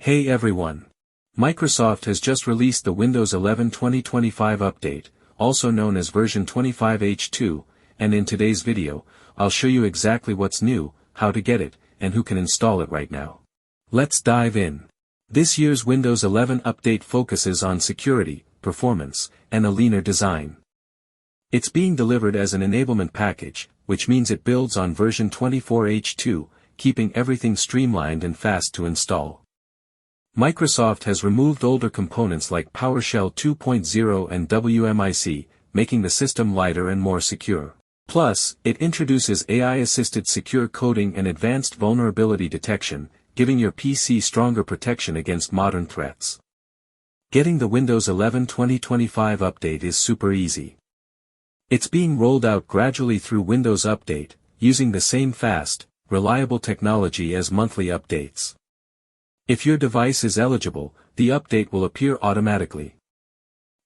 Hey everyone! Microsoft has just released the Windows 11 2025 update, also known as version 25H2, and in today's video, I'll show you exactly what's new, how to get it, and who can install it right now. Let's dive in. This year's Windows 11 update focuses on security, performance, and a leaner design. It's being delivered as an enablement package, which means it builds on version 24H2, keeping everything streamlined and fast to install. Microsoft has removed older components like PowerShell 2.0 and WMIC, making the system lighter and more secure. Plus, it introduces AI-assisted secure coding and advanced vulnerability detection, giving your PC stronger protection against modern threats. Getting the Windows 11 2025 update is super easy. It's being rolled out gradually through Windows Update, using the same fast, reliable technology as monthly updates. If your device is eligible, the update will appear automatically.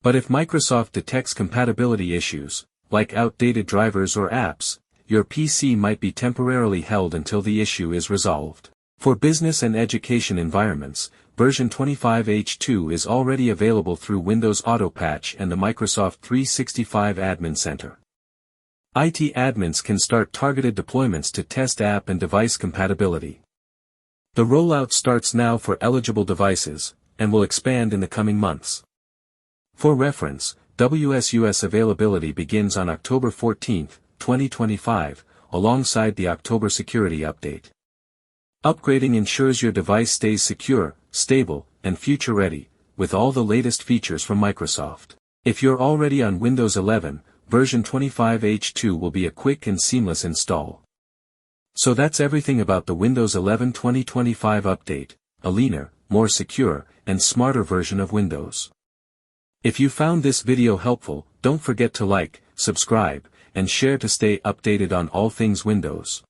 But if Microsoft detects compatibility issues, like outdated drivers or apps, your PC might be temporarily held until the issue is resolved. For business and education environments, version 25H2 is already available through Windows Auto Patch and the Microsoft 365 Admin Center. IT admins can start targeted deployments to test app and device compatibility. The rollout starts now for eligible devices, and will expand in the coming months. For reference, WSUS availability begins on October 14, 2025, alongside the October security update. Upgrading ensures your device stays secure, stable, and future-ready, with all the latest features from Microsoft. If you're already on Windows 11, version 25H2 will be a quick and seamless install. So that's everything about the Windows 11 2025 update, a leaner, more secure, and smarter version of Windows. If you found this video helpful, don't forget to like, subscribe, and share to stay updated on all things Windows.